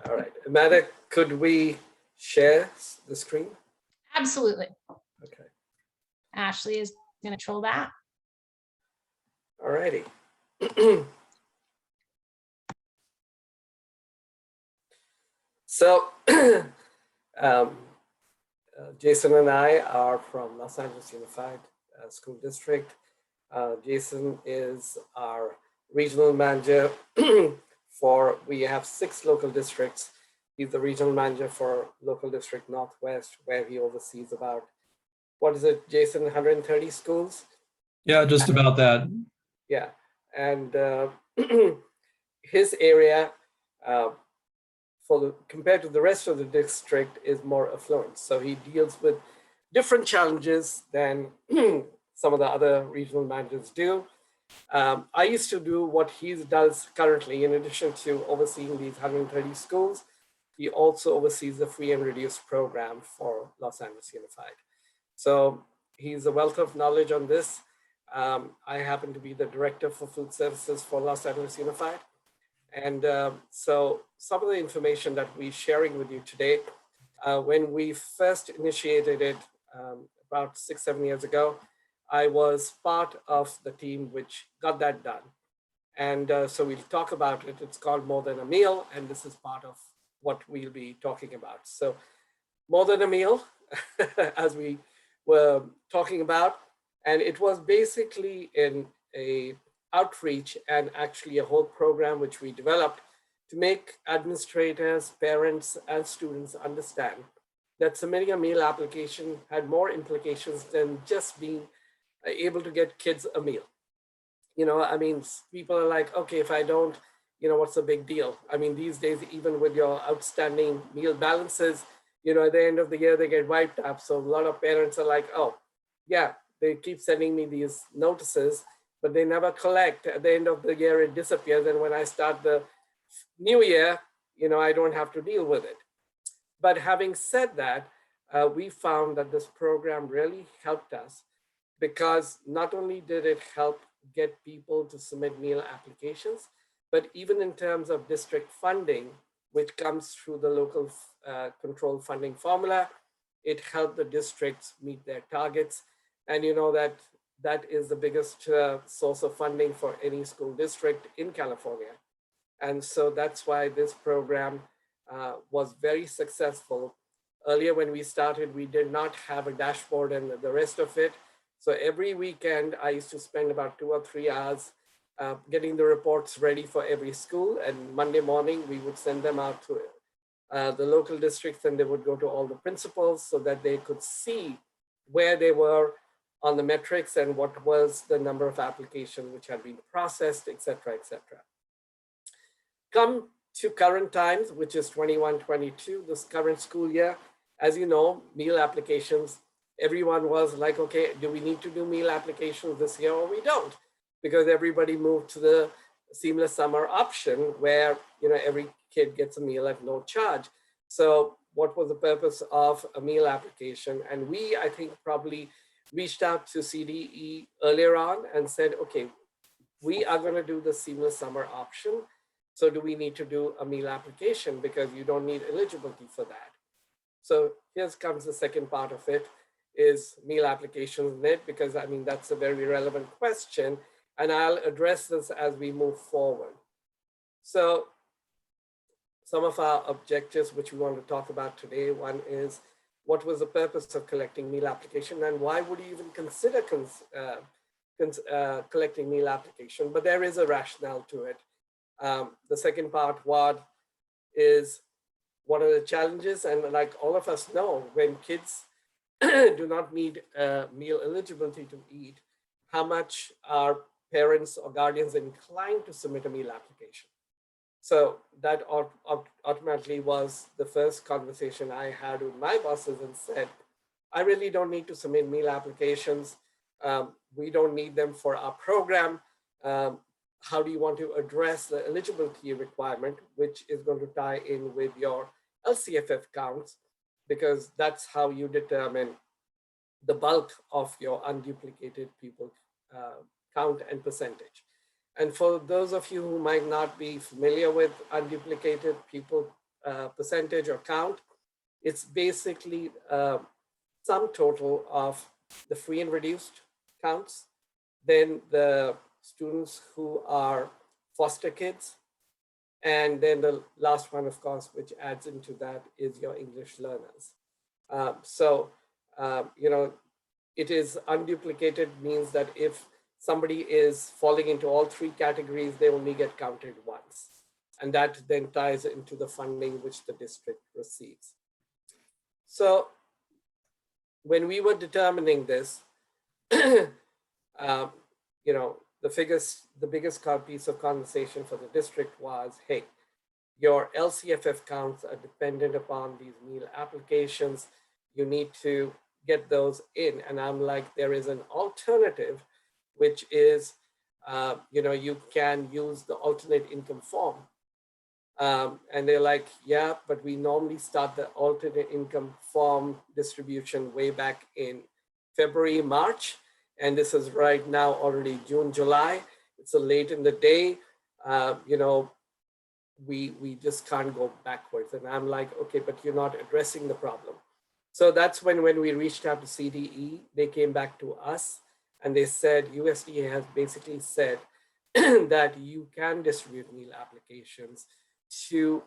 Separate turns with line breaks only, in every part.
All right, Amanda, could we share the screen?
Absolutely.
Okay.
Ashley is going to control that.
All righty. So Jason and I are from Los Angeles Unified School District. Jason is our regional manager we have 6 local districts. He's the regional manager for local district Northwest, where he oversees about, what is it, Jason, 130 schools?
Yeah, just about that.
Yeah, and his area, compared to the rest of the district, is more affluent. So he deals with different challenges than some of the other regional managers do. I used to do what he does currently. In addition to overseeing these 130 schools, he also oversees the free and reduced program for Los Angeles Unified. So he's a wealth of knowledge on this. I happen to be the director for food services for Los Angeles Unified. And so some of the information that we're sharing with you today, when we first initiated it about 6-7 years ago, I was part of the team which got that done. And so we'll talk about it. It's called More Than a Meal, and this is part of what we'll be talking about. So More Than a Meal, as we were talking about, and it was basically in a outreach and actually a whole program which we developed to make administrators, parents, and students understand that submitting a meal application had more implications than just being able to get kids a meal. You know, I mean, people are like, okay, if I don't, you know, what's the big deal? I mean, these days, even with your outstanding meal balances, you know, at the end of the year, they get wiped up. So a lot of parents are like, oh, yeah, they keep sending me these notices, but they never collect. At the end of the year, it disappears. And when I start the new year, you know, I don't have to deal with it. But having said that, we found that this program really helped us, because not only did it help get people to submit meal applications, but even in terms of district funding, which comes through the local control funding formula, it helped the districts meet their targets. And you know that is the biggest source of funding for any school district in California. And so that's why this program was very successful. Earlier when we started, we did not have a dashboard and the rest of it. So every weekend, I used to spend about 2 or 3 hours getting the reports ready for every school. And Monday morning, we would send them out to the local districts, and they would go to all the principals so that they could see where they were on the metrics and what was the number of applications which had been processed, et cetera, et cetera. Come to current times, which is 21-22, this current school year, as you know, meal applications, everyone was like, okay, do we need to do meal applications this year or we don't? Because everybody moved to the seamless summer option where, you know, every kid gets a meal at no charge. So what was the purpose of a meal application? And we, I think, probably reached out to CDE earlier on and said, okay, we are going to do the seamless summer option. So do we need to do a meal application? Because you don't need eligibility for that. So here comes the second part of it, is meal applications net, because I mean, that's a very relevant question. And I'll address this as we move forward. So some of our objectives, which we want to talk about today, one is, what was the purpose of collecting meal application, and why would you even consider collecting meal application? But there is a rationale to it. The second part, what are the challenges? And like all of us know, when kids do not need meal eligibility to eat, how much are parents or guardians inclined to submit a meal application? So that automatically was the first conversation I had with my bosses and said, I really don't need to submit meal applications. We don't need them for our program. How do you want to address the eligibility requirement, which is going to tie in with your LCFF counts, because that's how you determine the bulk of your unduplicated people count and percentage. And for those of you who might not be familiar with unduplicated pupil percentage or count, it's basically sum total of the free and reduced counts, then the students who are foster kids, and then the last one, of course, which adds into that is your English learners. It is unduplicated means that if somebody is falling into all three categories, they only get counted once. And that then ties into the funding which the district receives. So when we were determining this, the biggest piece of conversation for the district was, hey, your LCFF counts are dependent upon these meal applications. You need to get those in. And I'm like, there is an alternative, which is, you can use the alternate income form. And they're like, yeah, but we normally start the alternate income form distribution way back in February, March. And this is right now already June, July. It's so late in the day. We just can't go backwards. And I'm like, okay, but you're not addressing the problem. So that's when we reached out to CDE, they came back to us and they said, USDA has basically said that you can distribute meal applications to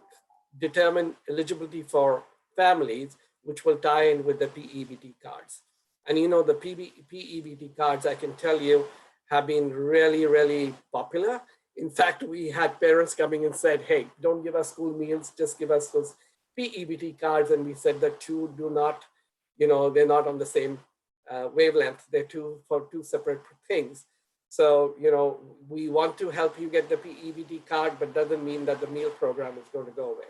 determine eligibility for families, which will tie in with the PEBT cards. And the PEBT cards, I can tell you, have been really, really popular. In fact, we had parents coming and said, hey, don't give us school meals, just give us those PEBT cards. And we said the two do not, they're not on the same wavelength. They're for two separate things. So, we want to help you get the PEBT card, but doesn't mean that the meal program is going to go away.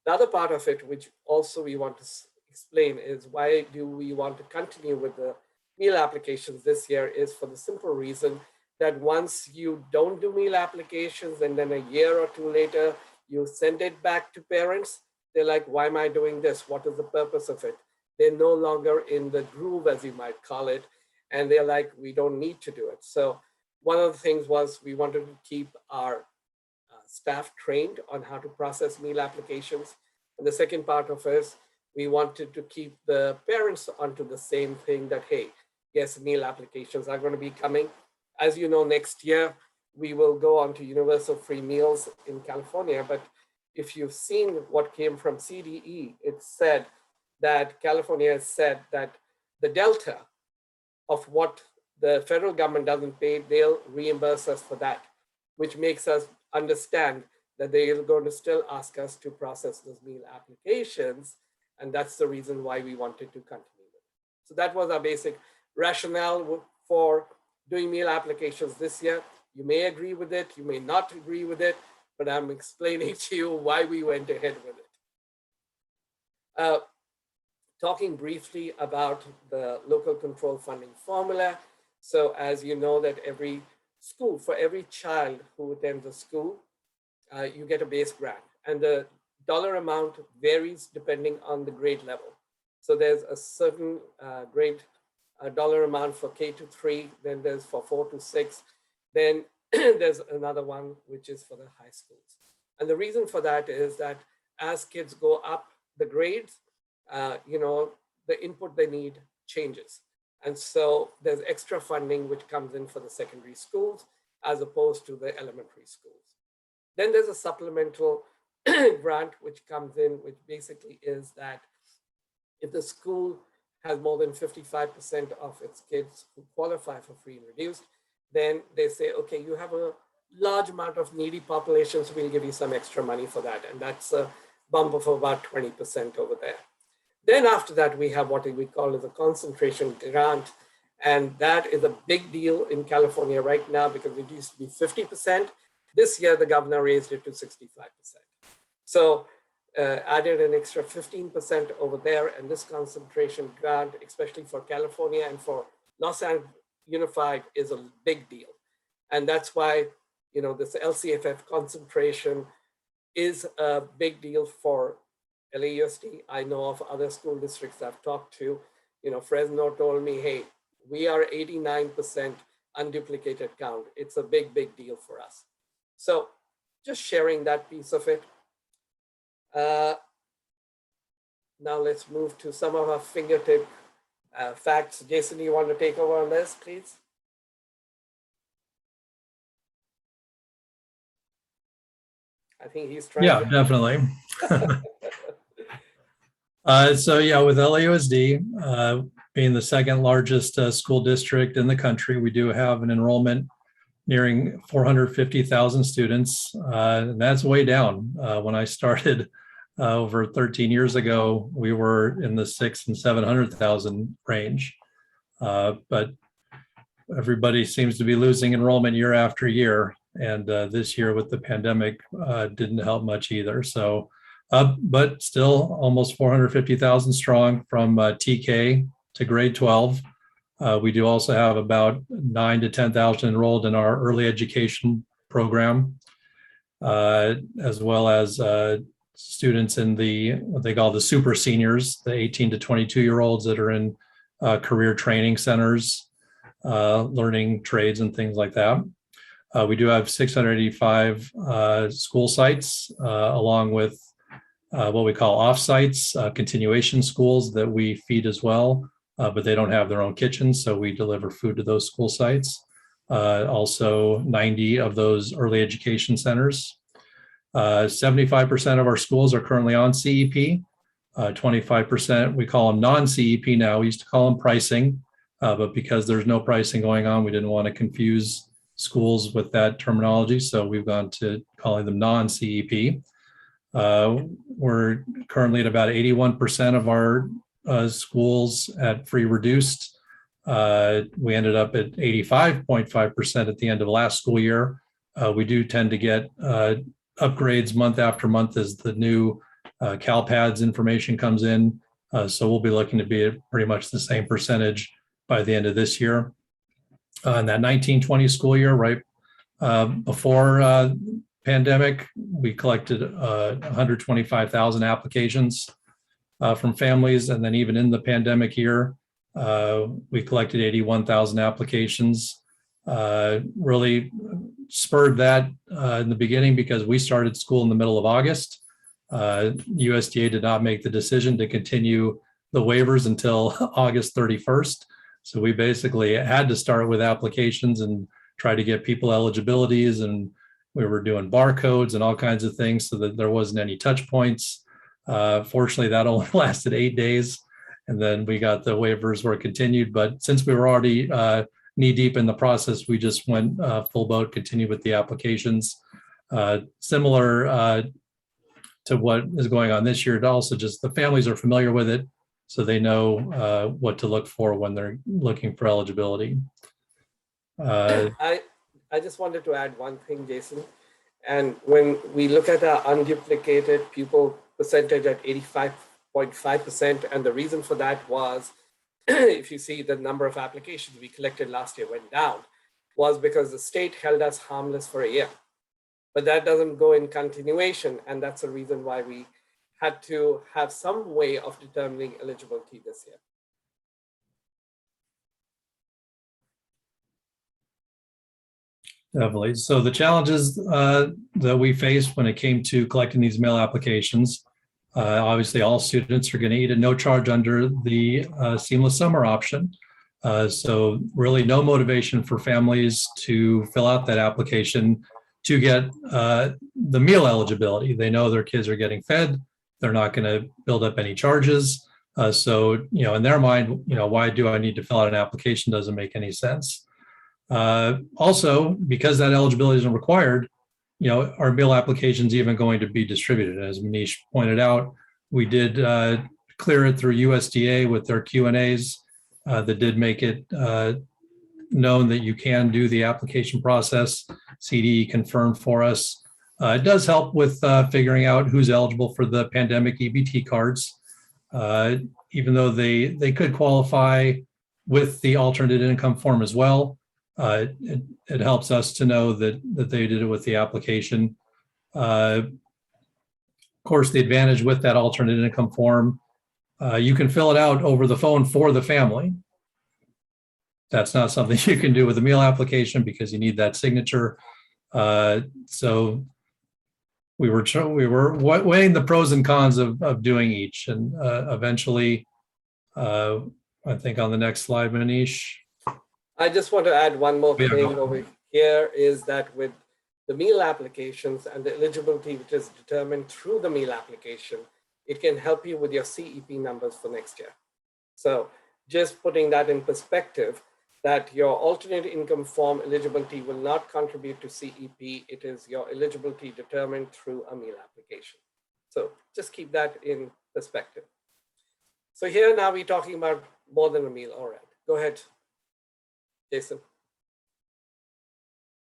The other part of it, which also we want to explain, is why do we want to continue with the meal applications this year is for the simple reason that once you don't do meal applications and then a year or two later, you send it back to parents, they're like, why am I doing this? What is the purpose of it? They're no longer in the groove, as you might call it. And they're like, we don't need to do it. So one of the things was we wanted to keep our staff trained on how to process meal applications. And the second part of it is we wanted to keep the parents onto the same thing that, hey, yes, meal applications are going to be coming. As you know, next year, we will go on to universal free meals in California. But if you've seen what came from CDE, it said that California has said that the delta of what the federal government doesn't pay, they'll reimburse us for that, which makes us understand that they are going to still ask us to process those meal applications. And that's the reason why we wanted to continue it. So that was our basic rationale for doing meal applications this year. You may agree with it, you may not agree with it, but I'm explaining to you why we went ahead with it. Talking briefly about the local control funding formula. So as you know that every school, for every child who attends a school, you get a base grant. And the dollar amount varies depending on the grade level. So there's a certain grade dollar amount for K to 3, then there's for 4 to 6, then there's another one which is for the high schools. And the reason for that is that as kids go up the grades, the input they need changes. And so there's extra funding which comes in for the secondary schools as opposed to the elementary schools. Then there's a supplemental grant which comes in, which basically is that if the school has more than 55% of its kids who qualify for free and reduced, then they say, okay, you have a large amount of needy populations, we'll give you some extra money for that. And that's a bump of about 20% over there. Then after that, we have what we call as a concentration grant. And that is a big deal in California right now because it used to be 50%. This year, the governor raised it to 65%. So added an extra 15% over there. And this concentration grant, especially for California and for Los Angeles Unified, is a big deal. And that's why, this LCFF concentration is a big deal for LAUSD. I know of other school districts I've talked to. Fresno told me, hey, we are 89% unduplicated count. It's a big, big deal for us. So just sharing that piece of it. Now let's move to some of our fingertip facts. Jason, you want to take over on this, please? I think he's trying
Yeah,
to.
definitely. So yeah, with LAUSD being the second largest school district in the country, we do have an enrollment nearing 450,000 students. And that's way down. When I started over 13 years ago, we were in the 600,000 and 700,000 range. But everybody seems to be losing enrollment year after year. And this year with the pandemic didn't help much either. So, but still almost 450,000 strong from TK to grade 12. We do also have about 9,000 to 10,000 enrolled in our early education program, as well as students in the what they call the super seniors, the 18 to 22-year-olds that are in career training centers, learning trades and things like that. We do have 685 school sites, along with what we call off-sites, continuation schools that we feed as well, but they don't have their own kitchens, so we deliver food to those school sites. Also 90 of those early education centers. 75% of our schools are currently on CEP. 25%, we call them non-CEP now. We used to call them pricing, but because there's no pricing going on, we didn't want to confuse schools with that terminology, so we've gone to calling them non-CEP. We're currently at about 81% of our schools at free reduced. We ended up at 85.5% at the end of last school year. We do tend to get upgrades month after month as the new CalPads information comes in. So we'll be looking to be at pretty much the same percentage by the end of this year. In that 1920 school year, right before pandemic, we collected 125,000 applications from families. And then even in the pandemic year, we collected 81,000 applications. Really spurred that in the beginning because we started school in the middle of August. USDA did not make the decision to continue the waivers until August 31st. So we basically had to start with applications and try to get people eligibilities, and we were doing barcodes and all kinds of things so that there wasn't any touch points. Fortunately, that only lasted 8 days, and then we got the waivers were continued. But since we were already knee deep in the process, we just went full boat, continued with the applications. Similar to what is going on this year, it also just the families are familiar with it, so they know what to look for when they're looking for eligibility.
I just wanted to add one thing, Jason. And when we look at our unduplicated pupil percentage at 85.5%, and the reason for that was, if you see the number of applications we collected last year went down, was because the state held us harmless for a year. But that doesn't go in continuation, and that's the reason why we had to have some way of determining eligibility this year.
Definitely. So the challenges that we faced when it came to collecting these mail applications, obviously all students are going to eat at no charge under the seamless summer option. So really no motivation for families to fill out that application to get the meal eligibility. They know their kids are getting fed. They're not going to build up any charges. So, in their mind, why do I need to fill out an application? Doesn't make any sense. Also, because that eligibility isn't required, our meal applications even going to be distributed. As Manish pointed out, we did clear it through USDA with their Q&As that did make it known that you can do the application process. CDE confirmed for us. It does help with figuring out who's eligible for the pandemic EBT cards, even though they could qualify with the alternate income form as well. It helps us to know that they did it with the application. Of course, the advantage with that alternate income form, you can fill it out over the phone for the family. that's not something you can do with a meal application because you need that signature. So we were weighing the pros and cons of doing each, and eventually, I think on the next slide, Manish.
I just want to add one more
Yeah,
thing over here is that with the meal applications and the eligibility which is determined through the meal application, it can help you with your CEP numbers for next year. So just putting that in perspective, that your alternate income form eligibility will not contribute to CEP. It is your eligibility determined through a meal application. So just keep that in perspective. So here now we're talking about more than a meal. All right, go ahead, Jason.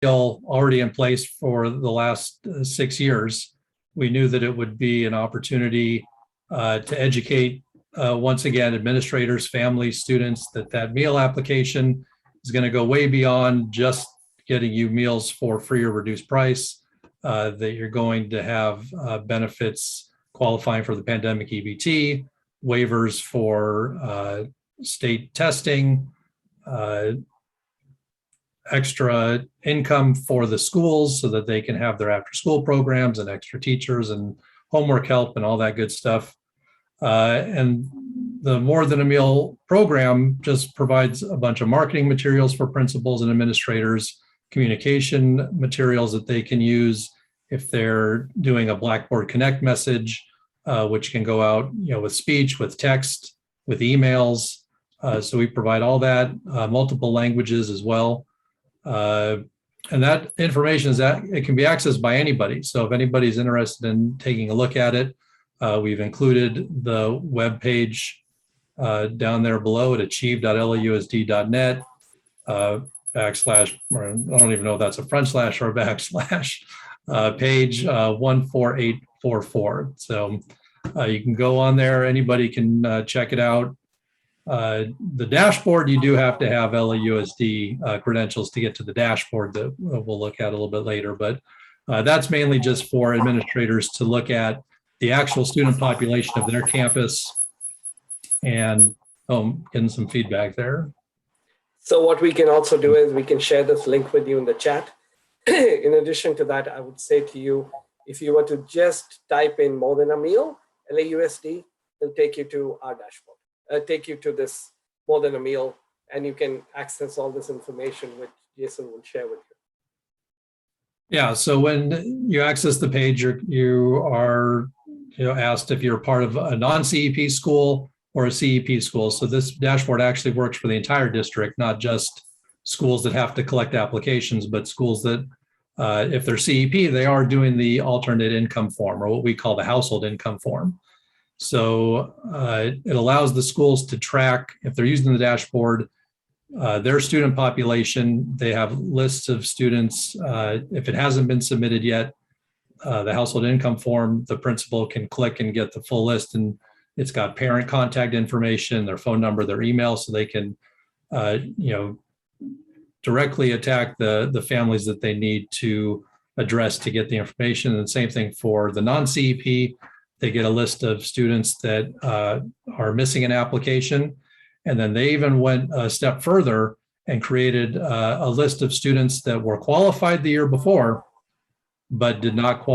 Already in place for the last 6 years, we knew that it would be an opportunity to educate once again administrators, families, students that meal application is going to go way beyond just getting you meals for free or reduced price, that you're going to have benefits qualifying for the pandemic EBT, waivers for state testing, extra income for the schools so that they can have their after school programs and extra teachers and homework help and all that good stuff. And the More Than a Meal program just provides a bunch of marketing materials for principals and administrators, communication materials that they can use if they're doing a Blackboard Connect message, which can go out, with speech, with text, with emails. So we provide all that, multiple languages as well. And that information it can be accessed by anybody. So if anybody's interested in taking a look at it, we've included the web page down there below at achieve.lausd.net backslash, or I don't even know if that's a front slash or a backslash, page 14844. So you can go on there. Anybody can check it out. The dashboard, you do have to have LAUSD credentials to get to the dashboard that we'll look at a little bit later. But that's mainly just for administrators to look at the actual student population of their campus. And getting some feedback there.
So what we can also do is we can share this link with you in the chat. In addition to that, I would say to you, if you were to just type in More Than a Meal, LAUSD, it'll take you to our dashboard, take you to this More Than a Meal, and you can access all this information which Jason will share with you.
Yeah, so when you access the page, you are asked if you're part of a non-CEP school or a CEP school. So this dashboard actually works for the entire district, not just schools that have to collect applications, but schools that, if they're CEP, they are doing the alternate income form, or what we call the household income form. So it allows the schools to track, if they're using the dashboard, their student population. They have lists of students. If it hasn't been submitted yet, the household income form, the principal can click and get the full list, and it's got parent contact information, their phone number, their email, so they can, directly attack the families that they need to address to get the information. And same thing for the non-CEP. They get a list of students that are missing an application. And then they even went a step further and created a list of students that were qualified the year before, but did not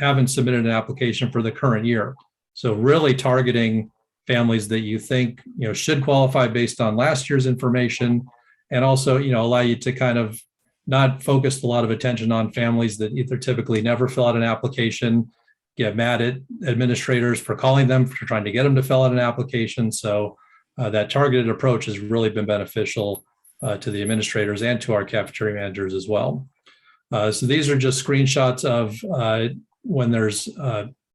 haven't submitted an application for the current year. So really targeting families that you think should qualify based on last year's information, and also allow you to kind of not focus a lot of attention on families that either typically never fill out an application, get mad at administrators for calling them, for trying to get them to fill out an application. So that targeted approach has really been beneficial to the administrators and to our cafeteria managers as well. So these are just screenshots of when there's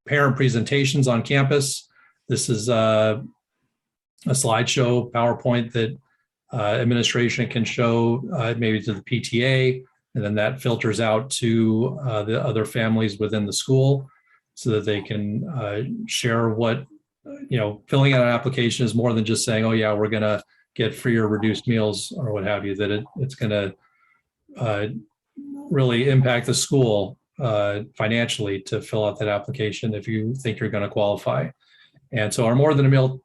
parent presentations on campus. This is a slideshow PowerPoint that administration can show maybe to the PTA, and then that filters out to the other families within the school so that they can share what, filling out an application is more than just saying, oh yeah, we're going to get free or reduced meals or what have you, that it's going to really impact the school financially to fill out that application if you think you're going to qualify. And so our More Than a Meal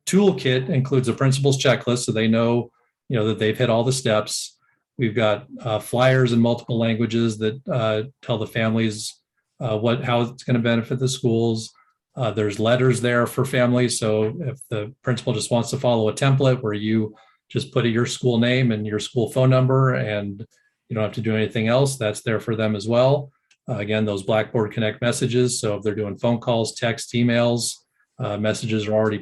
toolkit includes a principal's checklist, so they know, that they've hit all the steps. We've got flyers in multiple languages that tell the families how it's going to benefit the schools. There's letters there for families. So if the principal just wants to follow a template where you just put your school name and your school phone number and you don't have to do anything else, that's there for them as well. Again, those Blackboard Connect messages. So if they're doing phone calls, text, emails, messages are already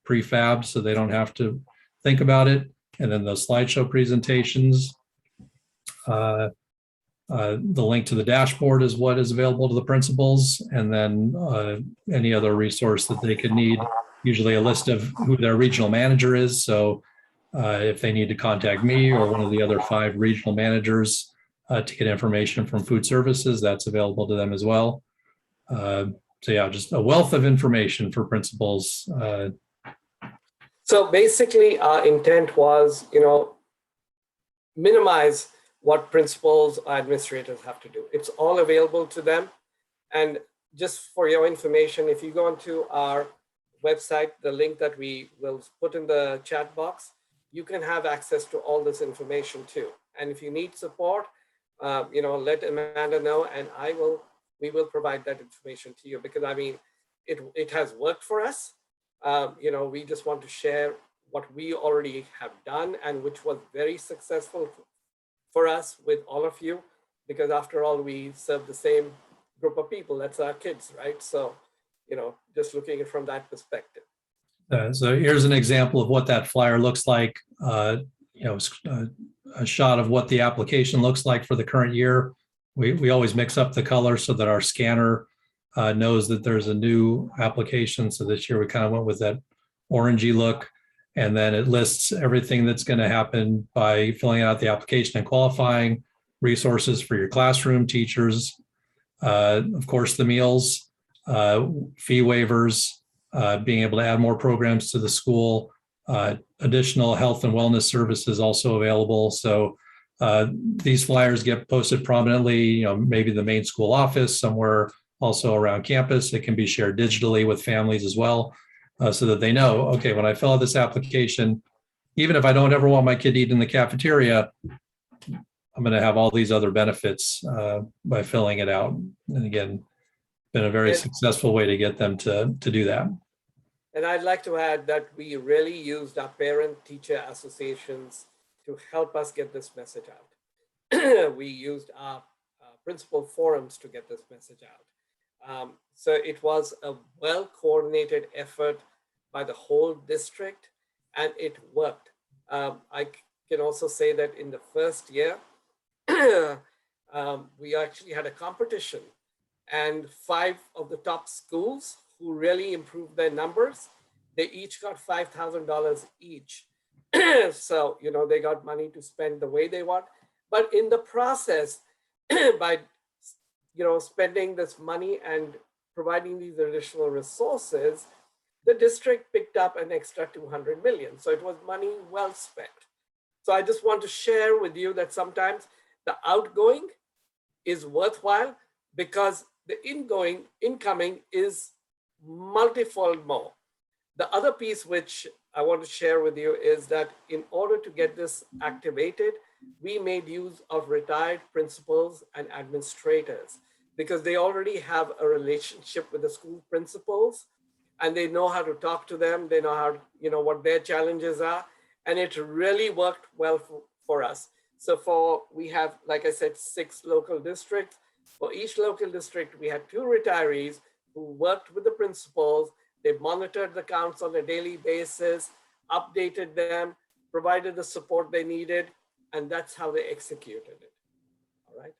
prefabbed, so they don't have to think about it. And then the slideshow presentations. The link to the dashboard is what is available to the principals, and then any other resource that they could need, usually a list of who their regional manager is. So if they need to contact me or one of the other 5 regional managers to get information from food services, that's available to them as well. So yeah, just a wealth of information for principals.
So basically our intent was, minimize what principals or administrators have to do. It's all available to them. And just for your information, if you go onto our website, the link that we will put in the chat box, you can have access to all this information too. And if you need support, let Amanda know, and we will provide that information to you, because I mean, it has worked for us. We just want to share what we already have done and which was very successful for us with all of you, because after all, we serve the same group of people. That's our kids, right? So, just looking at it from that perspective.
So here's an example of what that flyer looks like. A shot of what the application looks like for the current year. We always mix up the color so that our scanner knows that there's a new application. So this year we kind of went with that orangey look, and then it lists everything that's going to happen by filling out the application and qualifying, resources for your classroom, teachers, of course, the meals, fee waivers, being able to add more programs to the school, additional health and wellness services also available. So these flyers get posted prominently, maybe the main school office, somewhere also around campus. It can be shared digitally with families as well, so that they know, okay, when I fill out this application, even if I don't ever want my kid to eat in the cafeteria, I'm going to have all these other benefits by filling it out. And again, been a very successful way to get them to do that.
And I'd like to add that we really used our parent-teacher associations to help us get this message out. We used our principal forums to get this message out. So it was a well-coordinated effort by the whole district, and it worked. I can also say that in the first year, we actually had a competition, and 5 of the top schools who really improved their numbers, they each got $5,000 each. So, they got money to spend the way they want. But in the process, by, spending this money and providing these additional resources, the district picked up an extra 200 million. So it was money well spent. So I just want to share with you that sometimes the outgoing is worthwhile because the incoming is multifold more. The other piece which I want to share with you is that in order to get this activated, we made use of retired principals and administrators because they already have a relationship with the school principals and they know how to talk to them. They know how, what their challenges are. And it really worked well for us. So we have, like I said, 6 local districts. For each local district, we had 2 retirees who worked with the principals. They monitored the accounts on a daily basis, updated them, provided the support they needed, and that's how they executed it. All right.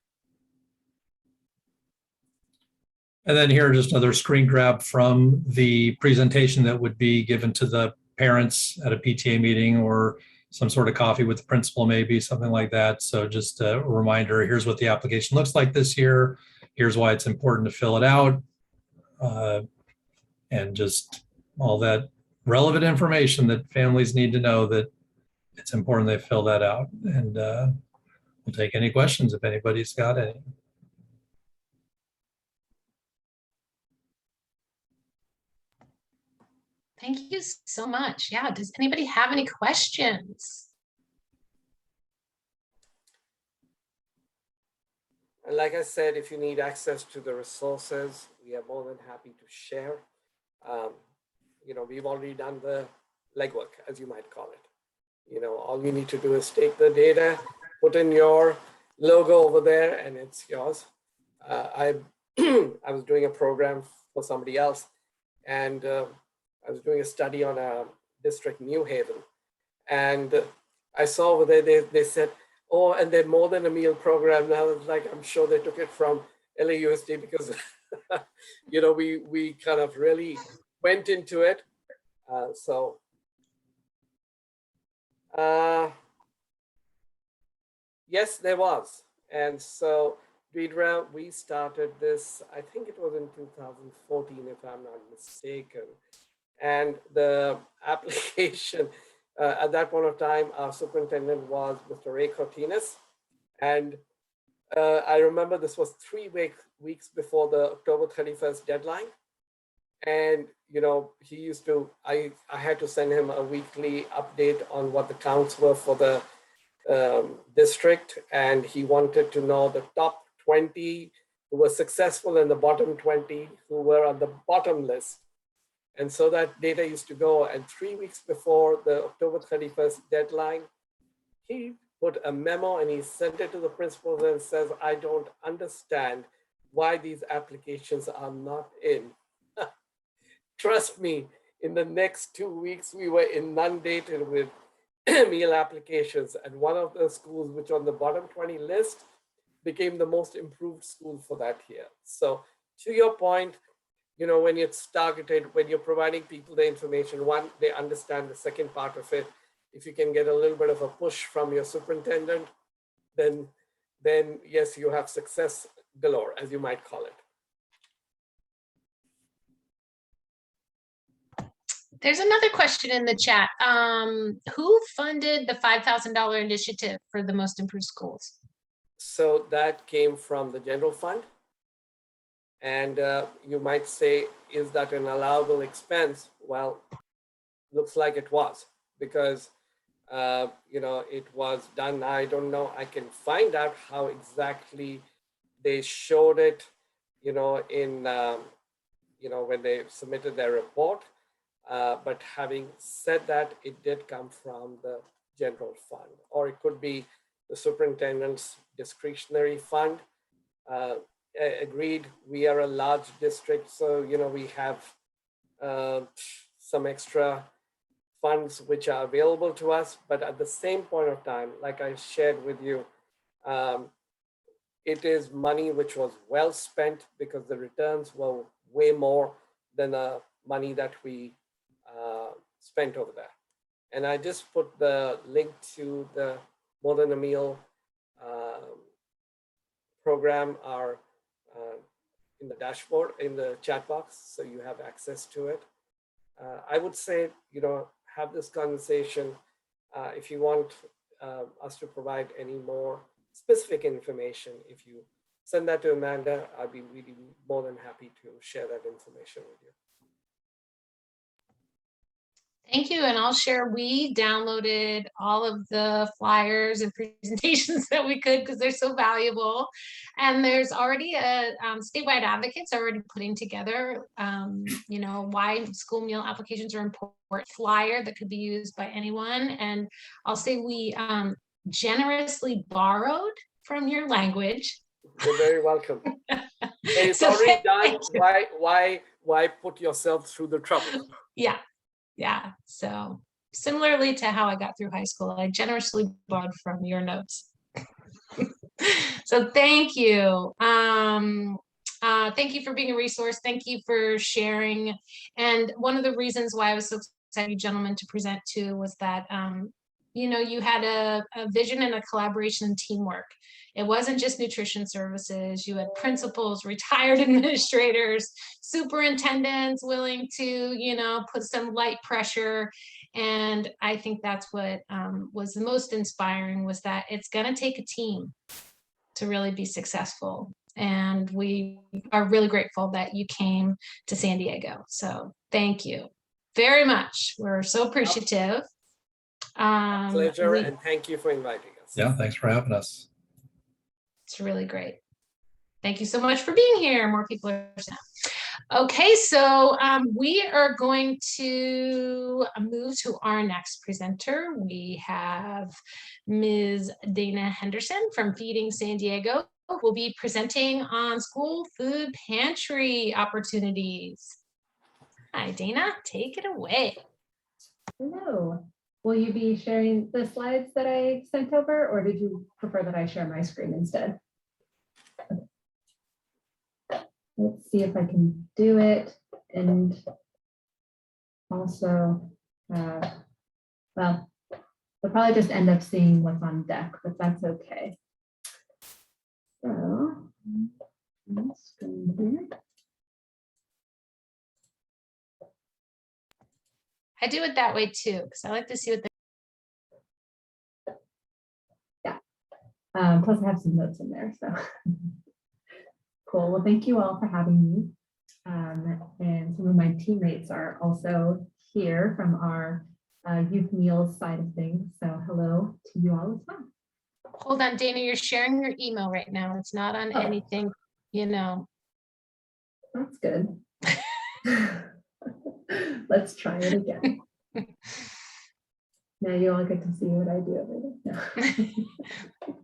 And then here, just another screen grab from the presentation that would be given to the parents at a PTA meeting or some sort of coffee with the principal, maybe something like that. So just a reminder, here's what the application looks like this year. Here's why it's important to fill it out. And just all that relevant information that families need to know that it's important they fill that out. And we'll take any questions if anybody's got any.
Thank you so much. Yeah, does anybody have any questions?
And like I said, if you need access to the resources, we are more than happy to share. Um, we've already done the legwork, as you might call it. All you need to do is take the data, put in your logo over there, and it's yours. I I was doing a program for somebody else, and I was doing a study on a district, New Haven, and I saw over there they said, oh, and they're more than a meal program. And I was like, I'm sure they took it from LAUSD because we kind of really went into it. Yes, there was. And so Deidre, we started this, I think it was in 2014, if I'm not mistaken. And the application, at that point of time, our superintendent was Mr. Ray Cortines. And I remember this was 3 weeks before the October 31st deadline. And, he used to, I had to send him a weekly update on what the counts were for the district. And he wanted to know the top 20 who were successful and the bottom 20 who were on the bottom list. And so that data used to go, and 3 weeks before the October 31st deadline, he put a memo and he sent it to the principals and says, I don't understand why these applications are not in. Trust me, in the next 2 weeks, we were inundated with meal applications. And one of the schools, which on the bottom 20 list, became the most improved school for that year. So to your point, when it's targeted, when you're providing people the information, one, they understand the second part of it. If you can get a little bit of a push from your superintendent, then yes, you have success galore, as you might call it.
There's another question in the chat. Who funded the $5,000 initiative for the most improved schools?
So that came from the general fund. And you might say, is that an allowable expense? Well, looks like it was, because it was done. I don't know. I can find out how exactly they showed it, in when they submitted their report. But having said that, it did come from the general fund, or it could be the superintendent's discretionary fund. Agreed, we are a large district, so we have some extra funds which are available to us, but at the same point of time, like I shared with you, it is money which was well spent because the returns were way more than the money that we spent over there. And I just put the link to the More Than a Meal program in the dashboard, in the chat box, so you have access to it. I would say, have this conversation. If you want us to provide any more specific information, if you send that to Amanda, I'd be really more than happy to share that information with you.
Thank you, and I'll share. We downloaded all of the flyers and presentations that we could because they're so valuable. And there's already a statewide advocates already putting together, why school meal applications are important flyer that could be used by anyone. And I'll say we generously borrowed from your language.
You're very welcome. And it's
So
already done. Why put yourself through the trouble?
Yeah. So similarly to how I got through high school, I generously borrowed from your notes. So thank you. Thank you for being a resource. Thank you for sharing. And one of the reasons why I was so excited, you gentlemen, to present to was that, you had a vision and a collaboration and teamwork. It wasn't just nutrition services. You had principals, retired administrators, superintendents willing to, put some light pressure. And I think that's what was the most inspiring, was that it's going to take a team to really be successful. And we are really grateful that you came to San Diego. So thank you very much. We're so appreciative.
Pleasure, and thank you for inviting us.
Yeah, thanks for having us.
It's really great. Thank you so much for being here. More people are now. Okay, so we are going to move to our next presenter. We have Ms. Dana Henderson from Feeding San Diego, who will be presenting on school food pantry opportunities. Hi, Dana, take it away.
Hello. Will you be sharing the slides that I sent over, or did you prefer that I share my screen instead? Let's see if I can do it. And also, well, we'll probably just end up seeing what's on deck, but that's okay. So, screen here.
I do it that way too, because I like to see what the
Plus I have some notes in there, so. Cool, well, thank you all for having me. And some of my teammates are also here from our youth meals side of things. So hello to you all as well.
Hold on, Dana, you're sharing your email right now. It's not on anything, you know.
That's good. Let's try it again. Now you all get to see what I do over there. No.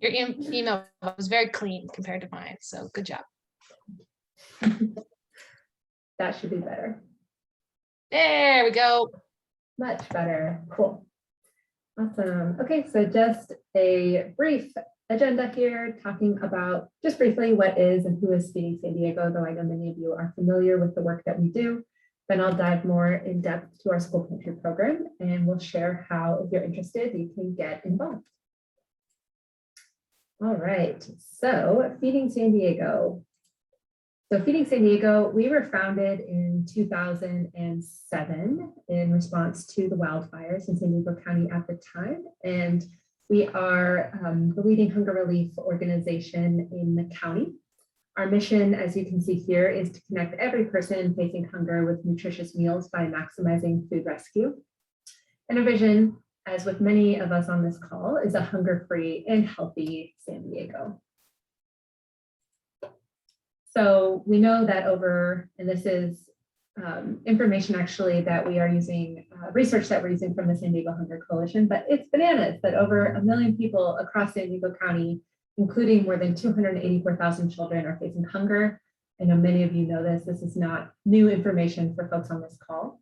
Your email was very clean compared to mine, so good job.
That should be better.
There we go.
Much better. Cool. Awesome. Okay, so just a brief agenda here, talking about just briefly what is and who is Feeding San Diego, though I know many of you are familiar with the work that we do. Then I'll dive more in depth to our school pantry program, and we'll share how, if you're interested, you can get involved. All right, so Feeding San Diego. So Feeding San Diego, we were founded in 2007 in response to the wildfires in San Diego County at the time. And we are the leading hunger relief organization in the county. Our mission, as you can see here, is to connect every person facing hunger with nutritious meals by maximizing food rescue. And our vision, as with many of us on this call, is a hunger-free and healthy San Diego. So we know that and this is information actually that we are using, research that we're using from the San Diego Hunger Coalition, but it's bananas that over 1 million people across San Diego County, including more than 284,000 children, are facing hunger. I know many of you know this. This is not new information for folks on this call.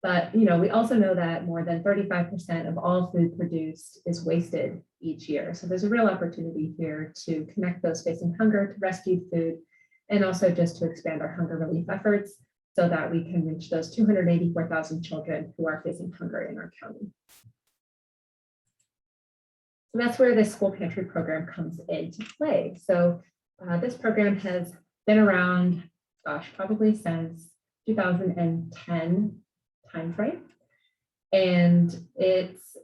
But we also know that more than 35% of all food produced is wasted each year. So there's a real opportunity here to connect those facing hunger to rescue food, and also just to expand our hunger relief efforts so that we can reach those 284,000 children who are facing hunger in our county. So that's where this school pantry program comes into play. So this program has been around, probably since 2010 timeframe. And it's,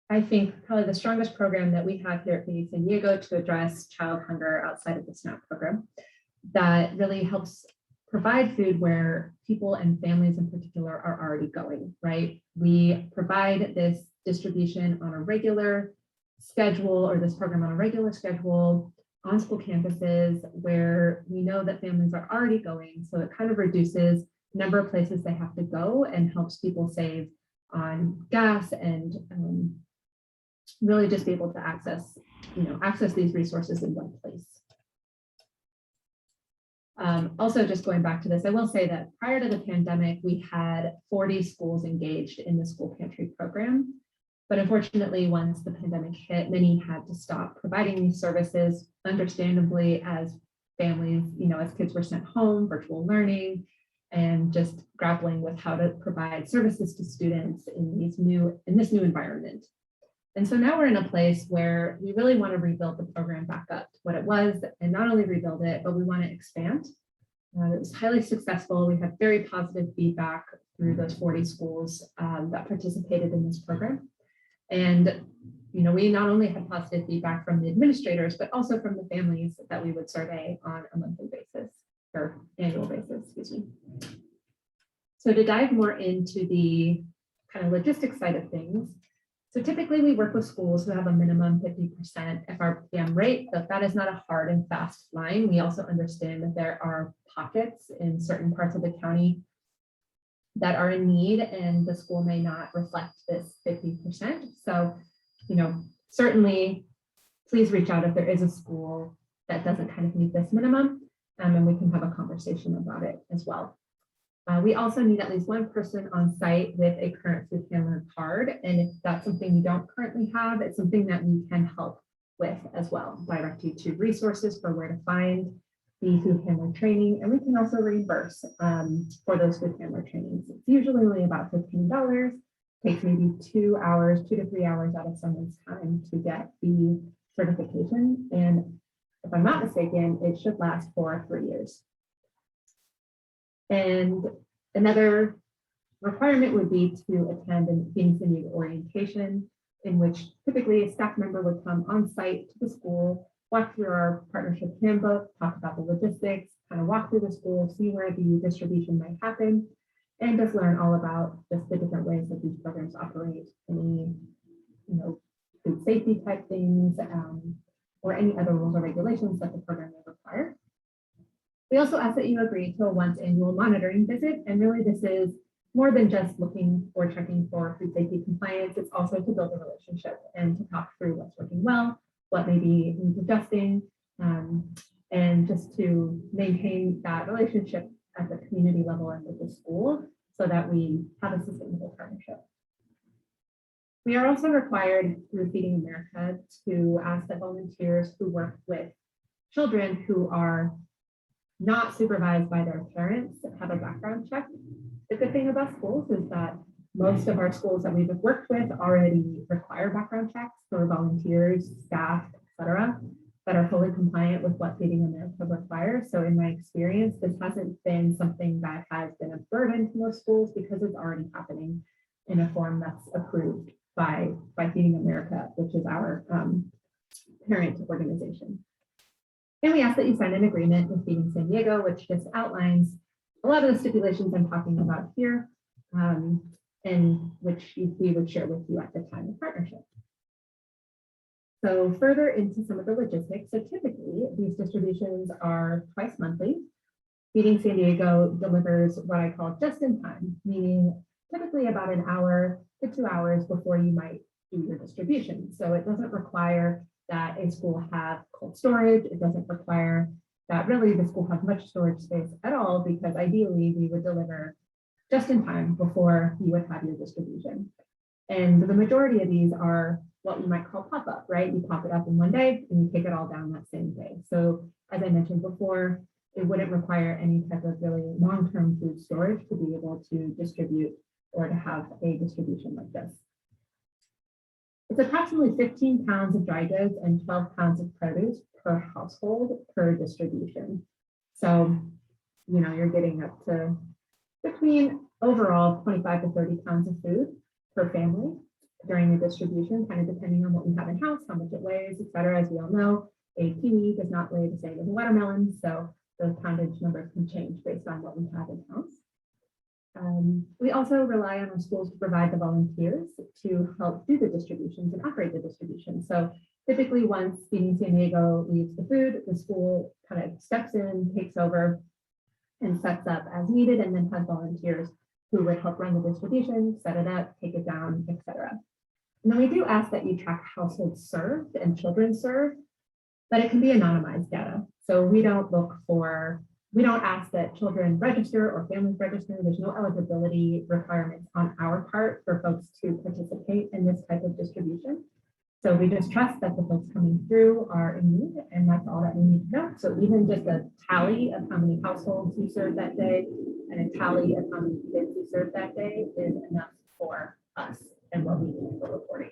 I think, probably the strongest program that we have here at Feeding San Diego to address child hunger outside of the SNAP program that really helps provide food where people and families in particular are already going, right? We provide this distribution on a regular schedule, or this program on a regular schedule on school campuses where we know that families are already going. So it kind of reduces the number of places they have to go and helps people save on gas and really just be able to access these resources in one place. Also, just going back to this, I will say that prior to the pandemic, we had 40 schools engaged in the school pantry program. But unfortunately, once the pandemic hit, many had to stop providing these services, understandably, as families, as kids were sent home, virtual learning, and just grappling with how to provide services to students in this new environment. And so now we're in a place where we really want to rebuild the program back up to what it was, and not only rebuild it, but we want to expand. It was highly successful. We had very positive feedback through those 40 schools that participated in this program. And we not only had positive feedback from the administrators, but also from the families that we would survey on a monthly basis, or annual basis, excuse me. So to dive more into the kind of logistics side of things, So typically we work with schools who have a minimum 50% FRPM rate, but that is not a hard and fast line. We also understand that there are pockets in certain parts of the county that are in need, and the school may not reflect this 50%. So, certainly please reach out if there is a school that doesn't kind of meet this minimum, and we can have a conversation about it as well. We also need at least one person on site with a current food handler card. And if that's something you don't currently have, it's something that we can help with as well. Direct you to resources for where to find the food handler training. And we can also reimburse for those food handler trainings. It's usually only about $15. Takes maybe 2 to 3 hours out of someone's time to get the certification. And if I'm not mistaken, it should last for 3 years. And another requirement would be to attend an Feeding San Diego orientation, in which typically a staff member would come on site to the school, walk through our partnership handbook, talk about the logistics, kind of walk through the school, see where the distribution might happen, and just learn all about just the different ways that these programs operate, any food safety type things, or any other rules or regulations that the program may require. We also ask that you agree to a once annual monitoring visit. And really this is more than just looking or checking for food safety compliance. It's also to build a relationship and to talk through what's working well, what maybe needs adjusting, and just to maintain that relationship at the community level and with the school so that we have a sustainable partnership. We are also required through Feeding America to ask that volunteers who work with children who are not supervised by their parents have a background check. The good thing about schools is that most of our schools that we've worked with already require background checks for volunteers, staff, etc., that are fully compliant with what Feeding America requires. So in my experience, this hasn't been something that has been a burden to most schools because it's already happening in a form that's approved by Feeding America, which is our parent organization. And we ask that you sign an agreement with Feeding San Diego, which just outlines a lot of the stipulations I'm talking about here, and which we would share with you at the time of partnership. So further into some of the logistics, so typically these distributions are twice monthly. Feeding San Diego delivers what I call just in time, meaning typically about an hour to 2 hours before you might do your distribution. So it doesn't require that a school have cold storage. It doesn't require that really the school have much storage space at all, because ideally we would deliver just in time before you would have your distribution. And the majority of these are what we might call pop-up, right? You pop it up in one day and you take it all down that same day. So as I mentioned before, it wouldn't require any type of really long-term food storage to be able to distribute or to have a distribution like this. It's approximately 15 pounds of dry goods and 12 pounds of produce per household per distribution. So, you're getting up to between overall 25 to 30 pounds of food per family during the distribution, kind of depending on what we have in house, how much it weighs, et cetera. As we all know, a kiwi does not weigh the same as a watermelon, so those poundage numbers can change based on what we have in house. We also rely on our schools to provide the volunteers to help do the distributions and operate the distribution. So typically once Feeding San Diego leaves the food, the school kind of steps in, takes over, and sets up as needed, and then has volunteers who would help run the distribution, set it up, take it down, etc. And then we do ask that you track households served and children served, but it can be anonymized data. So we don't ask that children register or families register. There's no eligibility requirements on our part for folks to participate in this type of distribution. So we just trust that the folks coming through are in need, and that's all that we need to know. So even just a tally of how many households you served that day and a tally of how many kids you served that day is enough for us and what we need for reporting.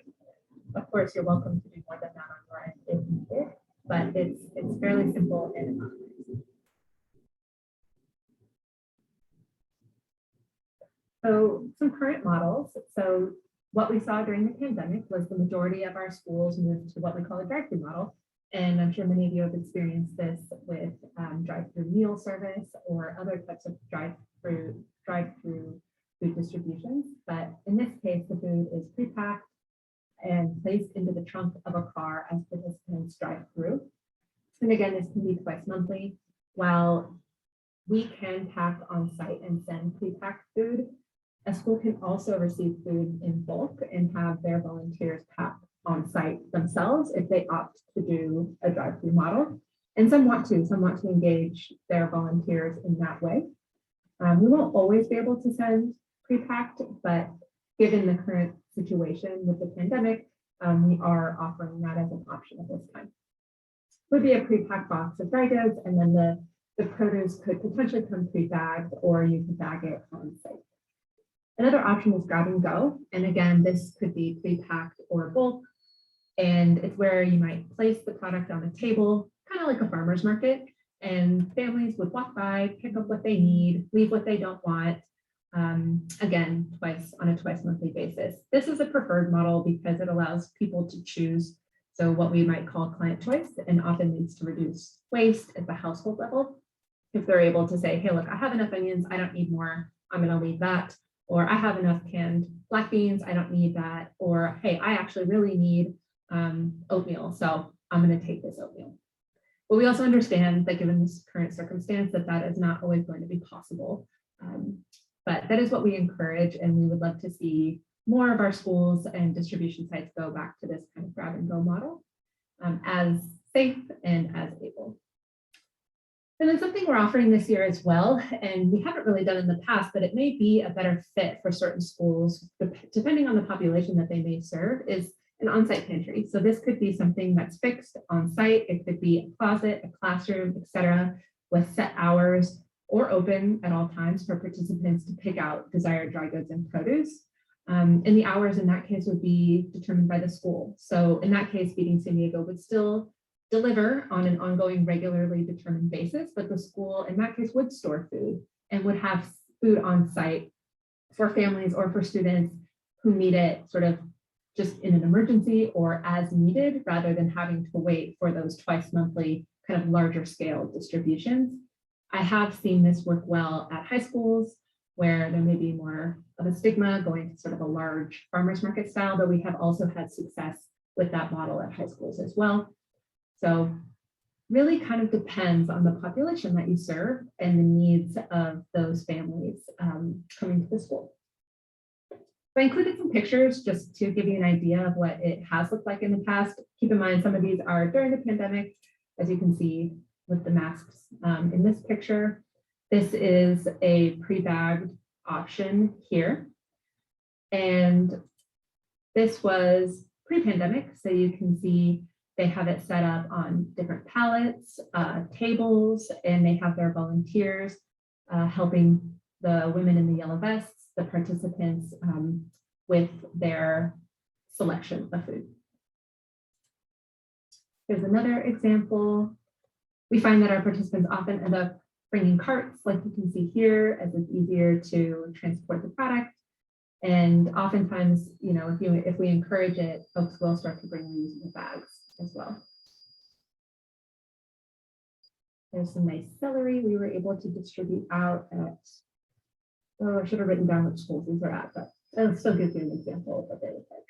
Of course, you're welcome to do more than that on your end if needed, but it's fairly simple and anonymized. So some current models. So what we saw during the pandemic was the majority of our schools moved to what we call a drive-through model. And I'm sure many of you have experienced this with drive-through meal service or other types of drive-through food distributions. But in this case, the food is pre-packed and placed into the trunk of a car as participants drive through. And again, this can be twice monthly. While we can pack on site and send pre-packed food, a school can also receive food in bulk and have their volunteers pack on site themselves if they opt to do a drive-through model. And some want to engage their volunteers in that way. We won't always be able to send pre-packed, but given the current situation with the pandemic, we are offering that as an option at this time. Would be a pre-packed box of dry goods, and then the produce could potentially come pre-bagged, or you could bag it on site. Another option is grab and go. And again, this could be pre-packed or bulk. And it's where you might place the product on a table, kind of like a farmer's market. And families would walk by, pick up what they need, leave what they don't want. Again, on a twice monthly basis. This is a preferred model because it allows people to choose. So what we might call client choice, and often leads to reduce waste at the household level. If they're able to say, hey, look, I have enough onions, I don't need more, I'm going to leave that. Or I have enough canned black beans, I don't need that. Or, hey, I actually really need oatmeal, so I'm going to take this oatmeal. But we also understand that given this current circumstance, that is not always going to be possible. But that is what we encourage, and we would love to see more of our schools and distribution sites go back to this kind of grab and go model as safe and as able. And then something we're offering this year as well, and we haven't really done in the past, but it may be a better fit for certain schools, depending on the population that they may serve, is an on-site pantry. So this could be something that's fixed on site. It could be a closet, a classroom, etc., with set hours or open at all times for participants to pick out desired dry goods and produce. And the hours in that case would be determined by the school. So in that case, Feeding San Diego would still deliver on an ongoing, regularly determined basis, but the school in that case would store food and would have food on site for families or for students who need it sort of just in an emergency or as needed, rather than having to wait for those twice monthly kind of larger scale distributions. I have seen this work well at high schools where there may be more of a stigma going to sort of a large farmers market style, but we have also had success with that model at high schools as well. So really kind of depends on the population that you serve and the needs of those families coming to the school. I included some pictures just to give you an idea of what it has looked like in the past. Keep in mind, some of these are during the pandemic, as you can see with the masks in this picture. This is a pre-bagged option here. And this was pre-pandemic, so you can see they have it set up on different pallets, tables, and they have their volunteers helping the women in the yellow vests, the participants with their selection of food. Here's another example. We find that our participants often end up bringing carts, like you can see here, as it's easier to transport the product. And oftentimes, you know, if we encourage it, folks will start to bring reusable bags as well. There's some nice celery we were able to distribute out at, oh, I should have written down which schools these are at, but it still gives you an example of what they look like.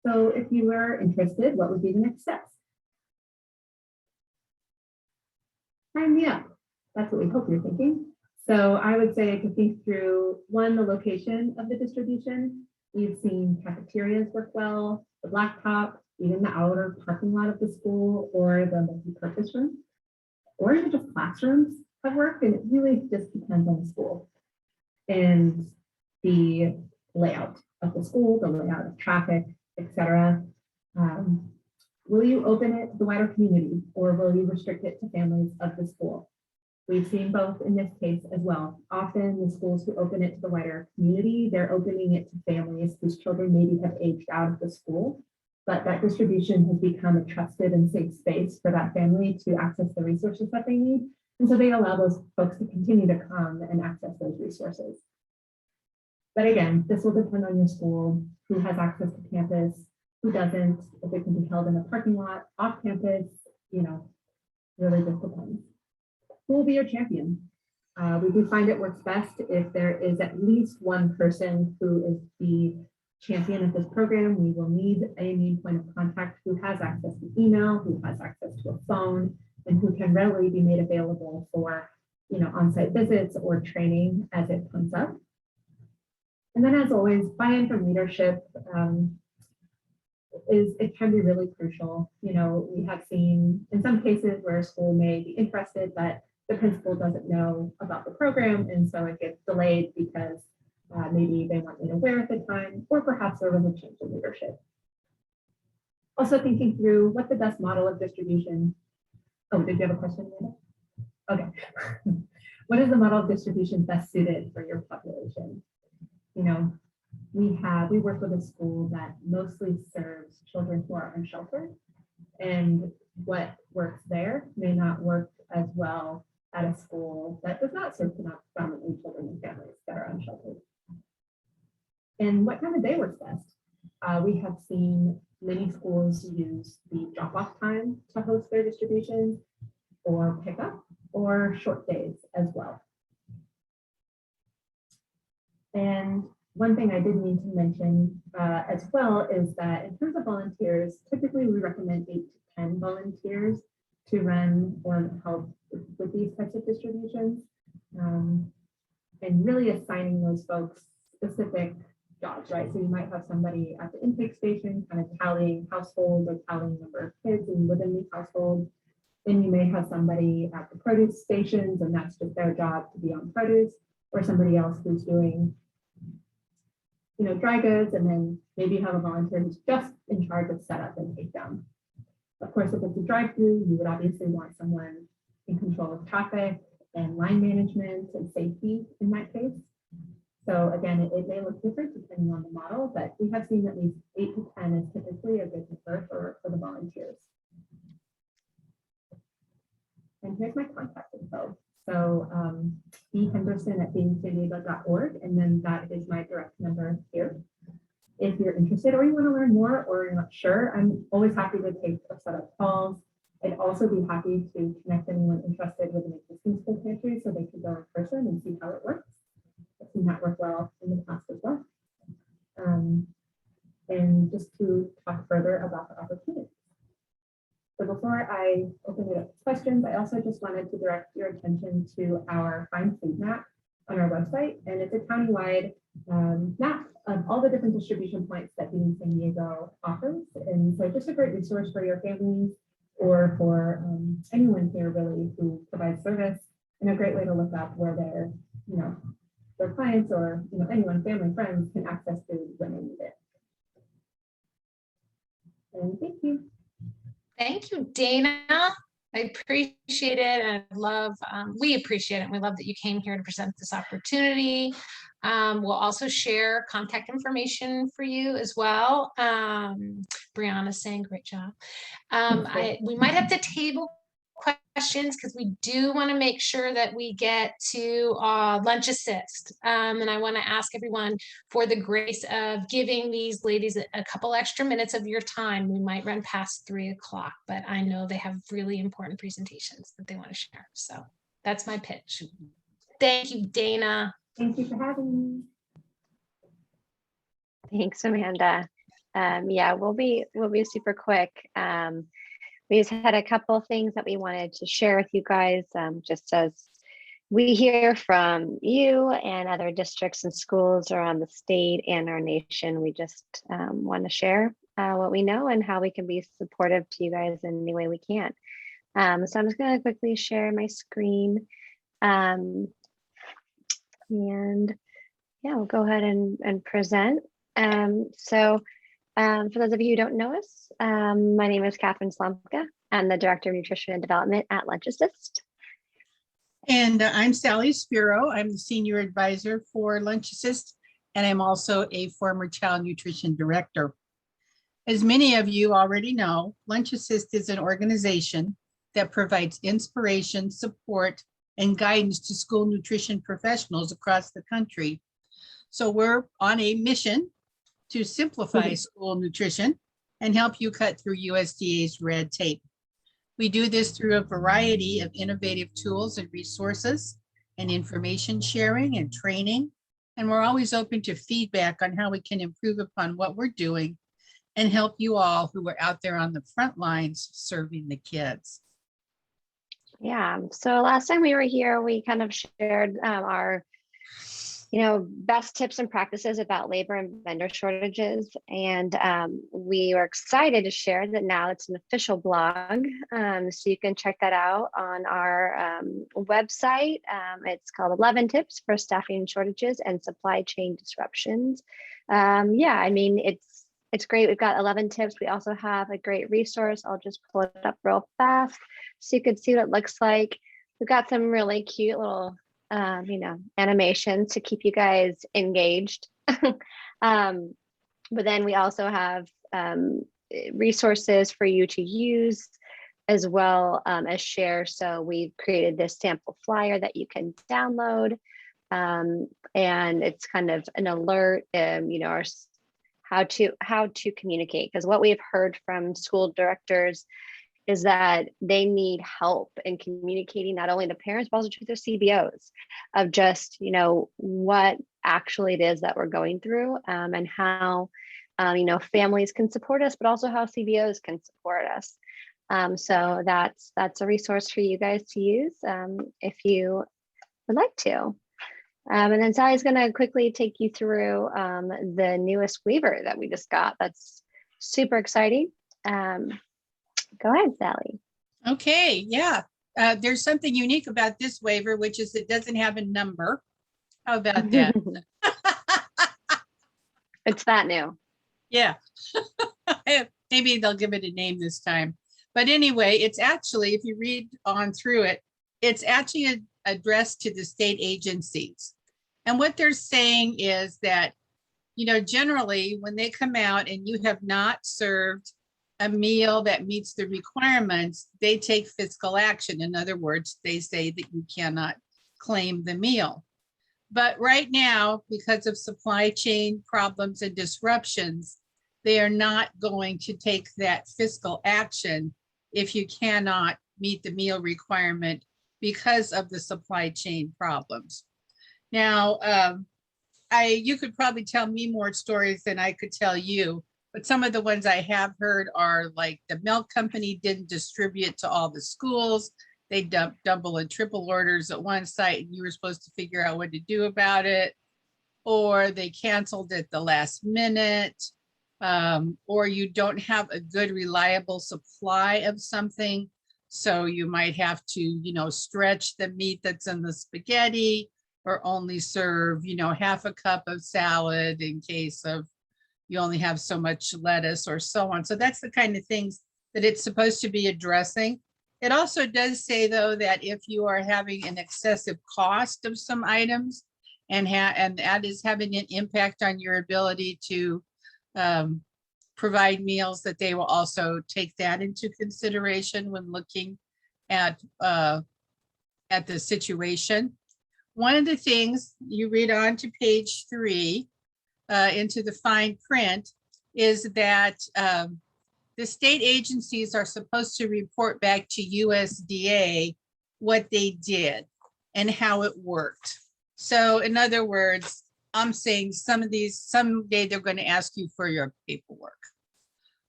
So if you were interested, what would be the next steps? Sign me up. That's what we hope you're thinking. So I would say to think through, one, the location of the distribution. We've seen cafeterias work well, the blacktop, even the outer parking lot of the school, or the multi-purpose room, or even just classrooms have worked, and it really just depends on the school and the layout of the school, the layout of traffic, etc. Will you open it to the wider community, or will you restrict it to families of the school? We've seen both in this case as well. Often the schools who open it to the wider community, they're opening it to families whose children maybe have aged out of the school, but that distribution has become a trusted and safe space for that family to access the resources that they need. And so they allow those folks to continue to come and access those resources. But again, this will depend on your school, who has access to campus, who doesn't, if it can be held in a parking lot, off campus, you know, really just depends. Who will be your champion? We do find it works best if there is at least one person who is the champion of this program. We will need a main point of contact who has access to email, who has access to a phone, and who can readily be made available for, on-site visits or training as it comes up. And then, as always, buy-in from leadership it can be really crucial. We have seen in some cases where a school may be interested, but the principal doesn't know about the program, and so it gets delayed because maybe they weren't made aware at the time, or perhaps there was a change in leadership. Also thinking through what the best model of distribution. Oh, did you have a question, Amanda? Okay. What is the model of distribution best suited for your population? We work with a school that mostly serves children who are unsheltered, and what works there may not work as well at a school that does not serve predominantly children and families that are unsheltered. And what time of day works best? We have seen many schools use the drop-off time to host their distributions, or pickup, or short days as well. And one thing I did need to mention as well is that in terms of volunteers, typically we recommend 8 to 10 volunteers to run or help with these types of distributions, and really assigning those folks specific jobs, right? So you might have somebody at the intake station kind of tallying households or tallying number of kids within the household. Then you may have somebody at the produce stations, and that's just their job to be on produce, or somebody else who's doing dry goods, and then maybe you have a volunteer who's just in charge of setup and takedown. Of course, if it's a drive-through, you would obviously want someone in control of traffic and line management and safety in that case. So again, it may look different depending on the model, but we have seen at least 8 to 10 is typically a good number for the volunteers. And here's my contact info. So Henderson@beingsandiego.org, and then that is my direct number here. If you're interested or you want to learn more or you're not sure, I'm always happy to take a set of calls. I'd also be happy to connect anyone interested with an existing school pantry so they can go in person and see how it works. I've seen that work well in the past as well. And just to talk further about the opportunity. So before I open it up to questions, I also just wanted to direct your attention to our Find Food map on our website. And it's a countywide map of all the different distribution points that Being San Diego offers. And so just a great resource for your families or for anyone here really who provides service, and a great way to look up where their clients or anyone, family, friends can access food when they need it. And thank you.
Thank you, Dana. I appreciate it. And I love, we appreciate it. And we love that you came here to present this opportunity. We'll also share contact information for you as well. Brianna's saying, great job. We might have to table questions because we do want to make sure that we get to lunch assist. And I want to ask everyone for the grace of giving these ladies a couple extra minutes of your time. We might run past 3 o'clock, but I know they have really important presentations that they want to share. So that's my pitch. Thank you, Dana.
Thank you for having me.
Thanks, Amanda. Yeah, we'll be super quick. We just had a couple things that we wanted to share with you guys, just as we hear from you and other districts and schools around the state and our nation. We just want to share what we know and how we can be supportive to you guys in any way we can. So I'm just going to quickly share my screen. And yeah, we'll go ahead and present. For those of you who don't know us, my name is Catherine Slomka. I'm the Director of Nutrition and Development at Lunch Assist.
And I'm Sally Spero. I'm the Senior Advisor for Lunch Assist, and I'm also a former Child Nutrition Director. As many of you already know, Lunch Assist is an organization that provides inspiration, support, and guidance to school nutrition professionals across the country. So we're on a mission to simplify school nutrition and help you cut through USDA's red tape. We do this through a variety of innovative tools and resources, and information sharing and training. And we're always open to feedback on how we can improve upon what we're doing and help you all who are out there on the front lines serving the kids.
Yeah, so last time we were here, we kind of shared our best tips and practices about labor and vendor shortages. And we were excited to share that now it's an official blog. So you can check that out on our website. It's called 11 Tips for Staffing Shortages and Supply Chain Disruptions. Yeah, I mean, it's great. We've got 11 tips. We also have a great resource. I'll just pull it up real fast so you can see what it looks like. We've got some really cute little animations to keep you guys engaged. But then we also have resources for you to use as well as share. So we've created this sample flyer that you can download. And it's kind of an alert, or how to communicate. Because what we've heard from school directors is that they need help in communicating not only to parents, but also to their CBOs of just, what actually it is that we're going through and how, families can support us, but also how CBOs can support us. So that's a resource for you guys to use if you would like to. And then Sally's gonna quickly take you through the newest waiver that we just got. That's super exciting. Go ahead, Sally.
Okay, yeah. There's something unique about this waiver, which is it doesn't have a number. How about that?
It's that new.
Yeah. Maybe they'll give it a name this time. But anyway, it's actually, if you read on through it, it's actually addressed to the state agencies. And what they're saying is that, generally when they come out and you have not served a meal that meets the requirements, they take fiscal action. In other words, they say that you cannot claim the meal. But right now, because of supply chain problems and disruptions, they are not going to take that fiscal action if you cannot meet the meal requirement because of the supply chain problems. Now, you could probably tell me more stories than I could tell you, but some of the ones I have heard are like the milk company didn't distribute to all the schools. They dumped double and triple orders at one site and you were supposed to figure out what to do about it. Or they canceled at the last minute. Or you don't have a good reliable supply of something. So you might have to, stretch the meat that's in the spaghetti or only serve, half a cup of salad in case of you only have so much lettuce or so on. So that's the kind of things that it's supposed to be addressing. It also does say, though, that if you are having an excessive cost of some items and that is having an impact on your ability to provide meals, that they will also take that into consideration when looking at the situation. One of the things you read on to page 3 into the fine print is that the state agencies are supposed to report back to USDA what they did and how it worked. So in other words, I'm saying someday they're going to ask you for your paperwork.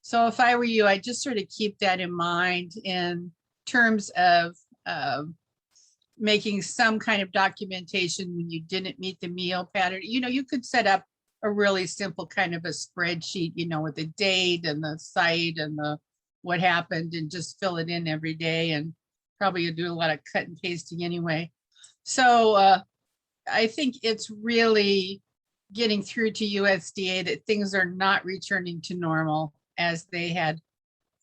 So if I were you, I'd just sort of keep that in mind in terms of making some kind of documentation when you didn't meet the meal pattern. You could set up a really simple kind of a spreadsheet, with the date and the site and the what happened and just fill it in every day, and probably you do a lot of cut and pasting anyway. So I think it's really getting through to USDA that things are not returning to normal as they had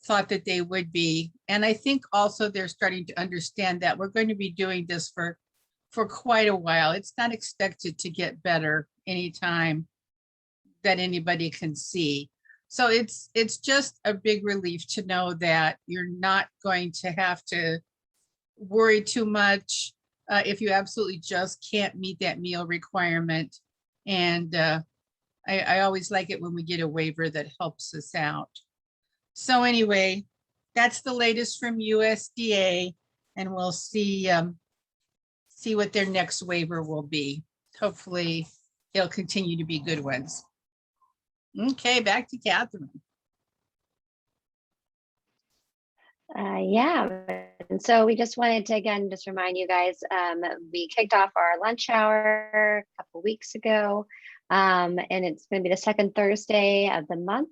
thought that they would be. And I think also they're starting to understand that we're going to be doing this for quite a while. It's not expected to get better anytime that anybody can see. So it's just a big relief to know that you're not going to have to worry too much if you absolutely just can't meet that meal requirement. And I always like it when we get a waiver that helps us out. So anyway, that's the latest from USDA, and we'll see see what their next waiver will be. Hopefully, they'll continue to be good ones. Okay, back to Catherine.
Yeah, and so we just wanted to again just remind you guys, we kicked off our lunch hour a couple weeks ago, and it's going to be the second Thursday of the month.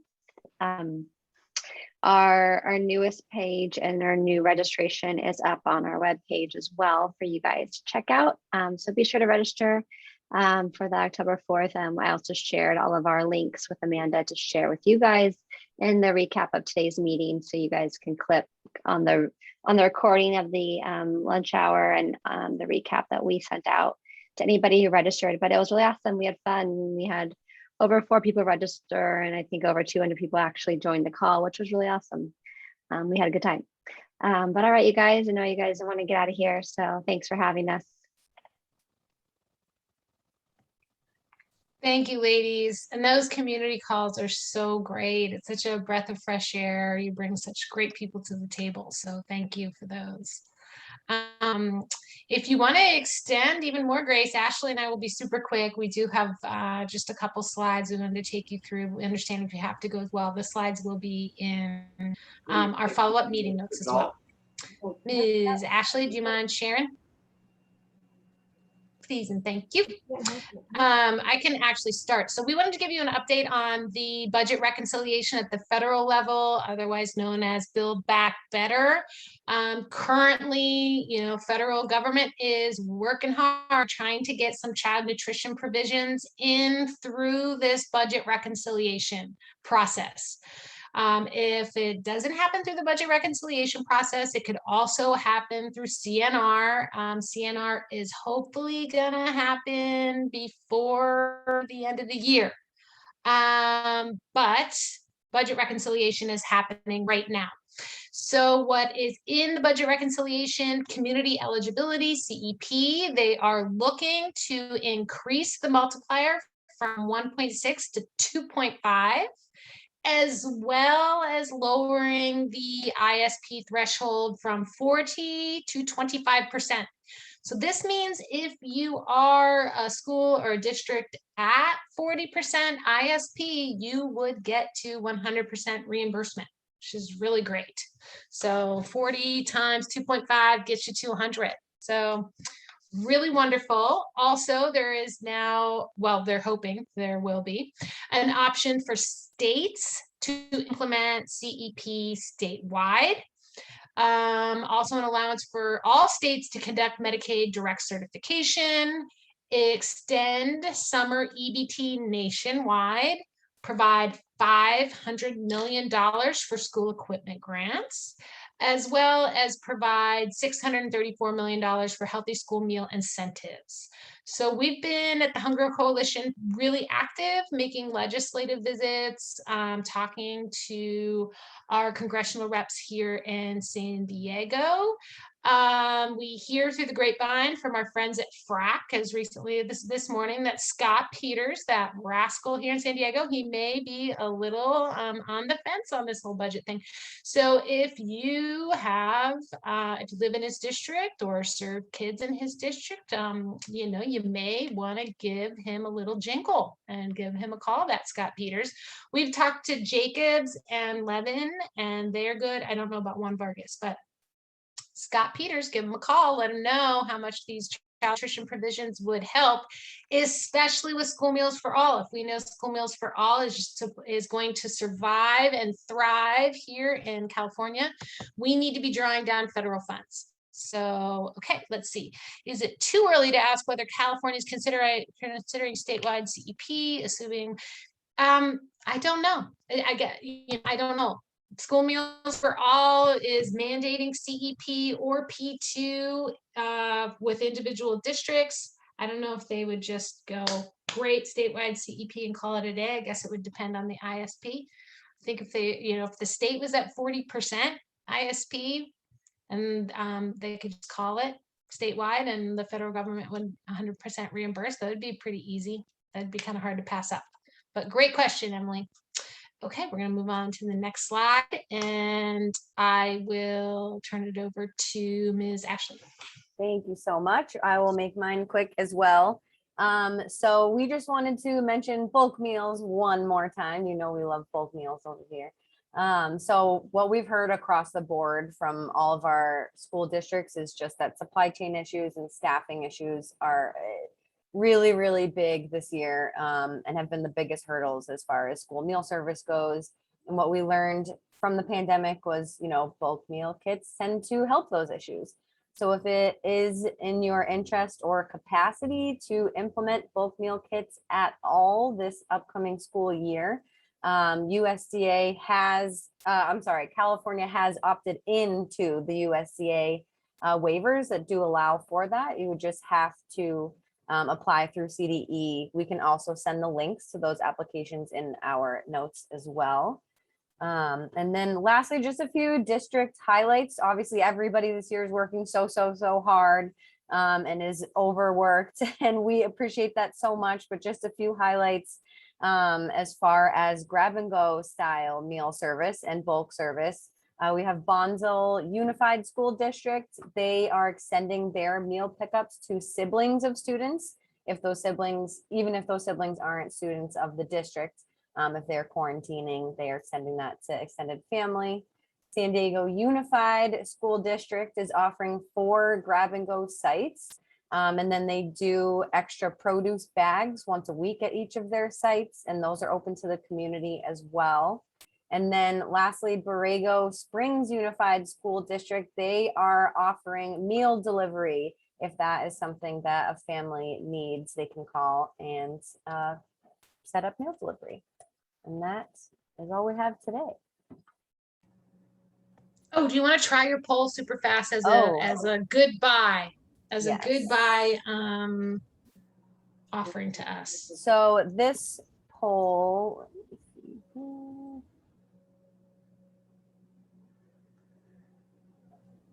Our newest page and our new registration is up on our webpage as well for you guys to check out. So be sure to register for the October 4th. I also shared all of our links with Amanda to share with you guys in the recap of today's meeting, so you guys can click on the recording of the lunch hour and the recap that we sent out to anybody who registered. But it was really awesome. We had fun. We had over 4 people register, and I think over 200 people actually joined the call, which was really awesome. We had a good time. But all right, you guys, I know you guys want to get out of here, so thanks for having us.
Thank you, ladies. And those community calls are so great. It's such a breath of fresh air. You bring such great people to the table. So thank you for those. If you want to extend even more grace, Ashley and I will be super quick. We do have just a couple slides we wanted to take you through. We understand if you have to go as well. The slides will be in our follow-up meeting notes as well. Ms. Ashley, do you mind sharing? Please and thank you. I can actually start. So we wanted to give you an update on the budget reconciliation at the federal level, otherwise known as Build Back Better. Currently, federal government is working hard trying to get some child nutrition provisions in through this budget reconciliation process. If it doesn't happen through the budget reconciliation process, it could also happen through CNR. CNR is hopefully gonna happen before the end of the year. But budget reconciliation is happening right now. So what is in the budget reconciliation? Community eligibility, CEP, they are looking to increase the multiplier from 1.6 to 2.5. as well as lowering the ISP threshold from 40 to 25%. So this means if you are a school or a district at 40% ISP, you would get to 100% reimbursement, which is really great. So 40 times 2.5 gets you to 100. So really wonderful. Also, there is now, well, they're hoping there will be an option for states to implement CEP statewide. Also an allowance for all states to conduct Medicaid direct certification, extend summer EBT nationwide, provide $500 million for school equipment grants, as well as provide $634 million for healthy school meal incentives. So we've been at the Hunger Coalition really active, making legislative visits, talking to our congressional reps here in San Diego. We hear through the grapevine from our friends at FRAC as recently this morning that Scott Peters, that rascal here in San Diego, he may be a little on the fence on this whole budget thing. So if you have, if you live in his district or serve kids in his district, you may want to give him a little jingle and give him a call, that Scott Peters. We've talked to Jacobs and Levin, and they're good. I don't know about Juan Vargas, but Scott Peters, give him a call, let him know how much these child nutrition provisions would help, especially with School Meals for All. If we know School Meals for All is going to survive and thrive here in California, we need to be drawing down federal funds. So, okay, let's see. Is it too early to ask whether California is considering statewide CEP, assuming, I don't know. I don't know. School Meals for All is mandating CEP or P2 with individual districts. I don't know if they would just go great statewide CEP and call it a day. I guess it would depend on the ISP. I think if they, if the state was at 40% ISP and they could just call it statewide and the federal government would 100% reimburse, that would be pretty easy. That'd be kind of hard to pass up. But great question, Emily. Okay, we're going to move on to the next slide, and I will turn it over to Ms. Ashley.
Thank you so much. I will make mine quick as well. So we just wanted to mention bulk meals one more time. You know, we love bulk meals over here. So what we've heard across the board from all of our school districts is just that supply chain issues and staffing issues are really, really big this year, and have been the biggest hurdles as far as school meal service goes. And what we learned from the pandemic was, you know, bulk meal kits tend to help those issues. So if it is in your interest or capacity to implement bulk meal kits at all this upcoming school year, California has opted into the USDA waivers that do allow for that. You would just have to apply through CDE. We can also send the links to those applications in our notes as well. And then lastly, just a few district highlights. Obviously, everybody this year is working so hard and is overworked, and we appreciate that so much. But just a few highlights as far as grab and go style meal service and bulk service. We have Bonsall Unified School District. They are extending their meal pickups to siblings of students. Even if those siblings aren't students of the district. If they're quarantining, they are sending that to extended family. San Diego Unified School District is offering 4 grab and go sites. And then they do extra produce bags once a week at each of their sites. And those are open to the community as well. And then lastly, Borrego Springs Unified School District, they are offering meal delivery. If that is something that a family needs, they can call and set up meal delivery. And that is all we have today.
Oh, do you want to try your poll super fast as a goodbye,
Yes.
a goodbye offering to us?
So this poll,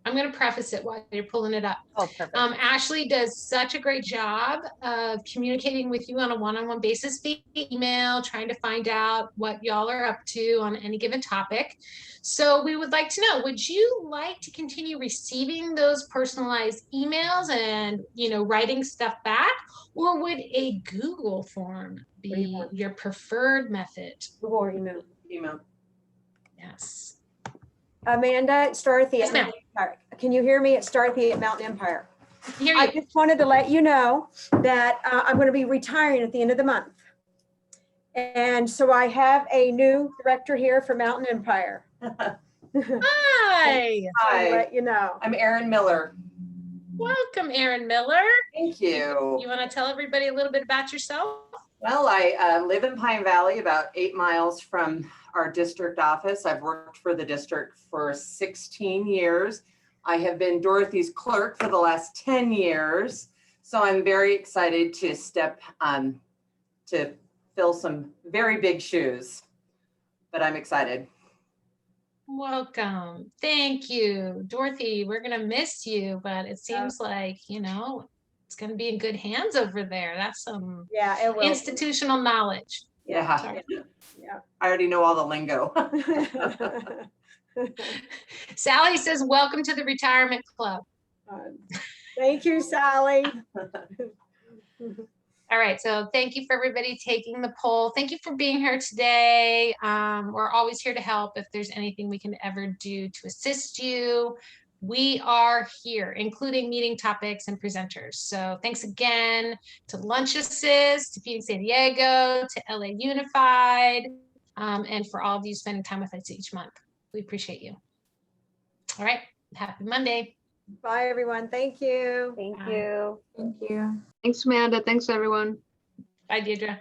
I'm going to preface it while you're pulling it up.
oh, perfect.
Ashley does such a great job of communicating with you on a one-on-one basis via email, trying to find out what y'all are up to on any given topic. So we would like to know, would you like to continue receiving those personalized emails and, you know, writing stuff back, or would a Google form be your preferred method?
Google or email? Email.
Yes.
Amanda, it's Dorothy.
Yes, ma'am.
Can you hear me? It's Dorothy at Mountain Empire.
Hear
I
you.
just wanted to let you know that I'm going to be retiring at the end of the month. And so I have a new director here for Mountain Empire.
Hi.
I'll let you know.
I'm Erin Miller.
Welcome, Erin Miller.
Thank you.
You want to tell everybody a little bit about yourself?
Well, I live in Pine Valley, about 8 miles from our district office. I've worked for the district for 16 years. I have been Dorothy's clerk for the last 10 years. So I'm very excited to step to fill some very big shoes, but I'm excited.
Welcome. Thank you. Dorothy, we're going to miss you, but it seems like, you know, it's going to be in good hands over there. That's some
It will.
institutional knowledge.
Yeah.
Sorry.
Yeah.
I already know all the lingo.
Sally says, welcome to the retirement club.
Thank you, Sally.
All right, so thank you for everybody taking the poll. Thank you for being here today. We're always here to help if there's anything we can ever do to assist you. We are here, including meeting topics and presenters. So thanks again to Lunch Assist, to Feeding San Diego, to LA Unified, and for all of you spending time with us each month. We appreciate you. All right, happy Monday.
Bye, everyone. Thank you.
Thank
Bye.
you.
Thank you. Thanks, Amanda. Thanks, everyone.
Bye, Deirdre.